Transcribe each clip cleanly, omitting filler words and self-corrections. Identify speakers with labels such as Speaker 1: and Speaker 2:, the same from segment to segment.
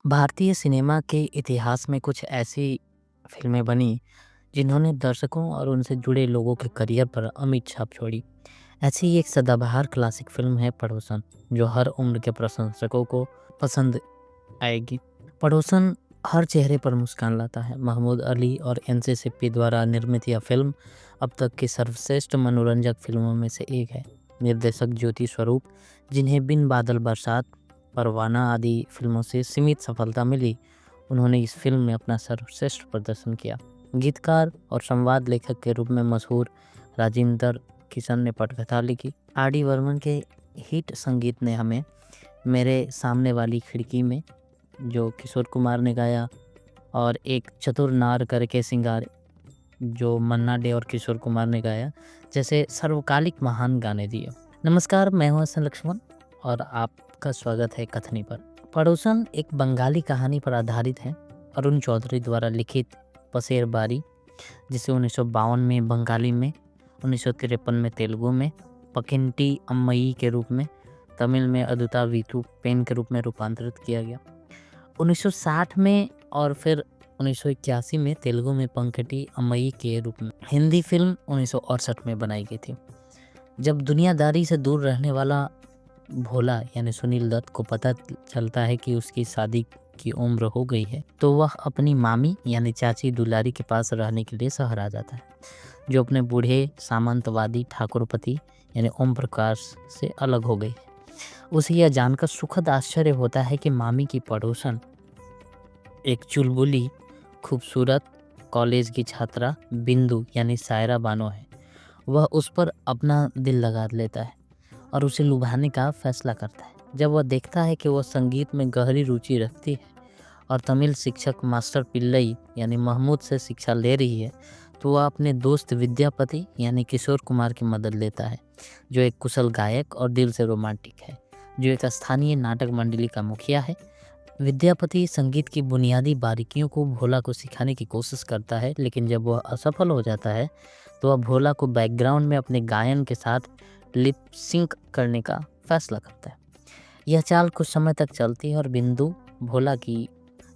Speaker 1: भारतीय सिनेमा के इतिहास में कुछ ऐसी फ़िल्में बनी, जिन्होंने दर्शकों और उनसे जुड़े लोगों के करियर पर अमिट छाप छोड़ी। ऐसी ही एक सदाबहार क्लासिक फ़िल्म है पड़ोसन, जो हर उम्र के प्रशंसकों को पसंद आएगी। पड़ोसन हर चेहरे पर मुस्कान लाता है। महमूद अली और एनसी सिप्पी द्वारा निर्मित यह फ़िल्म अब तक की सर्वश्रेष्ठ मनोरंजक फ़िल्मों में से एक है। निर्देशक ज्योति स्वरूप, जिन्हें बिन बादल बरसात, परवाना आदि फ़िल्मों से सीमित सफलता मिली, उन्होंने इस फ़िल्म में अपना सर्वश्रेष्ठ प्रदर्शन किया। गीतकार और संवाद लेखक के रूप में मशहूर राजिंदर किशन ने पटकथा लिखी। आर डी बर्मन के हिट संगीत ने हमें मेरे सामने वाली खिड़की में, जो किशोर कुमार ने गाया, और एक चतुर नार करके सिंगार, जो मन्ना डे और किशोर कुमार ने गाया, जैसे सर्वकालिक महान गाने दिए। नमस्कार, मैं हूं हसन लक्ष्मण और आपका स्वागत है कथनी पर। पड़ोसन एक बंगाली कहानी पर आधारित है। अरुण चौधरी द्वारा लिखित पसेर बारी, जिसे 1952 में बंगाली में, 1953 में तेलुगु में पकिंटी अम्मई के रूप में, तमिल में अदुता वीतू पेन के रूप में रूपांतरित किया गया। 1960 में और फिर 1981 में तेलुगु में पंकटी अम्मई के रूप में। हिंदी फिल्म 1968 में बनाई गई थी। जब दुनियादारी से दूर रहने वाला भोला यानी सुनील दत्त को पता चलता है कि उसकी शादी की उम्र हो गई है, तो वह अपनी मामी यानी चाची दुलारी के पास रहने के लिए शहर आ जाता है, जो अपने बूढ़े सामंतवादी ठाकुरपति यानी ओम प्रकाश से अलग हो गई है। उसे यह जानकर सुखद आश्चर्य होता है कि मामी की पड़ोसन एक चुलबुली खूबसूरत कॉलेज की छात्रा बिंदु यानी सायरा बानो है। वह उस पर अपना दिल लगा लेता है और उसे लुभाने का फैसला करता है। जब वह देखता है कि वह संगीत में गहरी रुचि रखती है और तमिल शिक्षक मास्टर पिल्लई यानी महमूद से शिक्षा ले रही है, तो वह अपने दोस्त विद्यापति यानी किशोर कुमार की मदद लेता है, जो एक कुशल गायक और दिल से रोमांटिक है, जो एक स्थानीय नाटक मंडली का मुखिया है। विद्यापति संगीत की बुनियादी बारीकियों को भोला को सिखाने की कोशिश करता है, लेकिन जब वह असफल हो जाता है, तो वह भोला को बैकग्राउंड में अपने गायन के साथ लिप सिंक करने का फैसला करता है। यह चाल कुछ समय तक चलती है और बिंदु भोला की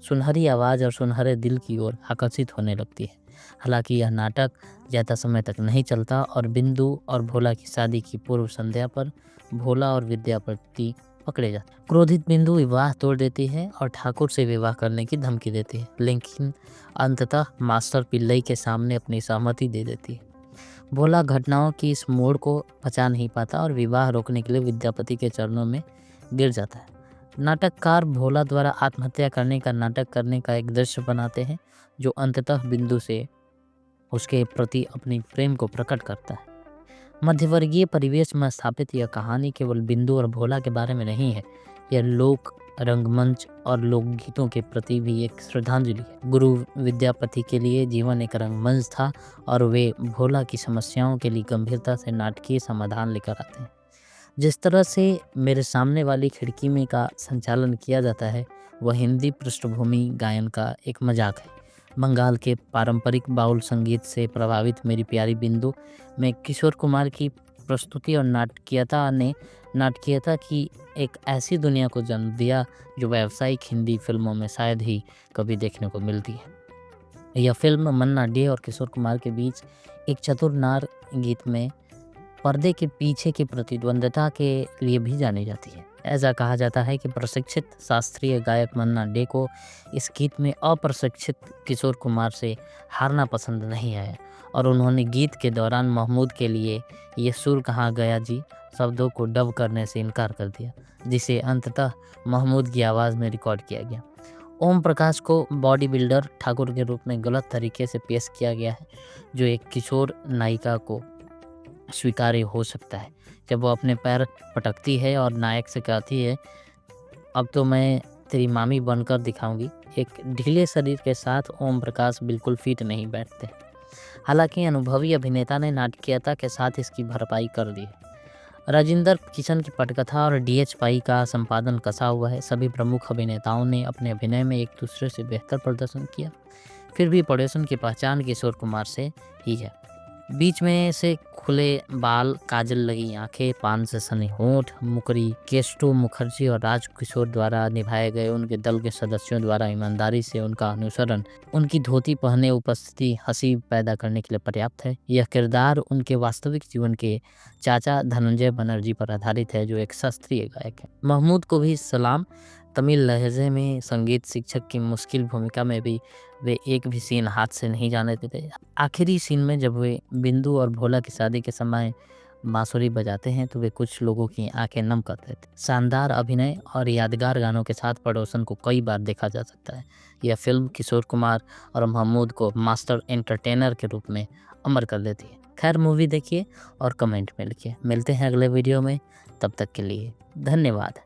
Speaker 1: सुनहरी आवाज़ और सुनहरे दिल की ओर आकर्षित होने लगती है। हालांकि यह नाटक ज़्यादा समय तक नहीं चलता और बिंदु और भोला की शादी की पूर्व संध्या पर भोला और विद्यापति पकड़े जाते हैं। क्रोधित बिंदु विवाह तोड़ देती है और ठाकुर से विवाह करने की धमकी देती है, लेकिन अंततः मास्टर पिल्लई के सामने अपनी सहमति दे देती है। भोला घटनाओं की इस मोड़ को पचा नहीं पाता और विवाह रोकने के लिए विद्यापति के चरणों में गिर जाता है। नाटककार भोला द्वारा आत्महत्या करने का नाटक करने का एक दृश्य बनाते हैं, जो अंततः बिंदु से उसके प्रति अपनी प्रेम को प्रकट करता है। मध्यवर्गीय परिवेश में स्थापित यह कहानी केवल बिंदु और भोला के बारे में नहीं है, यह लोक रंगमंच और लोकगीतों के प्रति भी एक श्रद्धांजलि है। गुरु विद्यापति के लिए जीवन एक रंगमंच था और वे भोला की समस्याओं के लिए गंभीरता से नाटकीय समाधान लेकर आते हैं। जिस तरह से मेरे सामने वाली खिड़की में का संचालन किया जाता है, वह हिंदी पृष्ठभूमि गायन का एक मजाक है। बंगाल के पारंपरिक बाउल संगीत से प्रभावित मेरी प्यारी बिंदु में किशोर कुमार की प्रस्तुति और नाटकीयता की एक ऐसी दुनिया को जन्म दिया, जो व्यावसायिक हिंदी फिल्मों में शायद ही कभी देखने को मिलती है। यह फिल्म मन्ना डे और किशोर कुमार के बीच एक चतुर नार गीत में पर्दे के पीछे की प्रतिद्वंद्विता के लिए भी जानी जाती है। ऐसा कहा जाता है कि प्रशिक्षित शास्त्रीय गायक मन्ना डे को इस गीत में अप्रशिक्षित किशोर कुमार से हारना पसंद नहीं आया और उन्होंने गीत के दौरान महमूद के लिए ये सुर कहाँ गया जी शब्दों को डब करने से इनकार कर दिया, जिसे अंततः महमूद की आवाज़ में रिकॉर्ड किया गया। ओम प्रकाश को बॉडी बिल्डर ठाकुर के रूप में गलत तरीके से पेश किया गया है, जो एक किशोर नायिका को स्वीकार्य हो सकता है। जब वो अपने पैर पटकती है और नायक से कहती है, अब तो मैं तेरी मामी बनकर दिखाऊंगी, एक ढीले शरीर के साथ ओम प्रकाश बिल्कुल फिट नहीं बैठते। हालांकि अनुभवी अभिनेता ने नाटकीयता के साथ इसकी भरपाई कर दी है। राजिंदर किशन की पटकथा और DH पाई का संपादन कसा हुआ है। सभी प्रमुख अभिनेताओं ने अपने अभिनय में एक दूसरे से बेहतर प्रदर्शन किया, फिर भी पड़ोसन की पहचान किशोर कुमार से ही है। बीच में से खुले बाल, काजल लगी आंखें, पान से सने होंठ, मुकरी केस्टो मुखर्जी और राज किशोर द्वारा निभाए गए उनके दल के सदस्यों द्वारा ईमानदारी से उनका अनुसरण, उनकी धोती पहने उपस्थिति हंसी पैदा करने के लिए पर्याप्त है। यह किरदार उनके वास्तविक जीवन के चाचा धनंजय बनर्जी पर आधारित है, जो एक शास्त्रीय गायक है। महमूद को भी सलाम। तमिल लहजे में संगीत शिक्षक की मुश्किल भूमिका में भी वे एक भी सीन हाथ से नहीं जाने देते। आखिरी सीन में जब वे बिंदु और भोला की शादी के समय बांसुरी बजाते हैं तो वे कुछ लोगों की आंखें नम कर देते हैं। शानदार अभिनय और यादगार गानों के साथ पड़ोसन को कई बार देखा जा सकता है। यह फिल्म किशोर कुमार और महमूद को मास्टर एंटरटेनर के रूप में अमर कर देती है। खैर, मूवी देखिए और कमेंट में लिखिए। मिलते हैं अगले वीडियो में, तब तक के लिए धन्यवाद।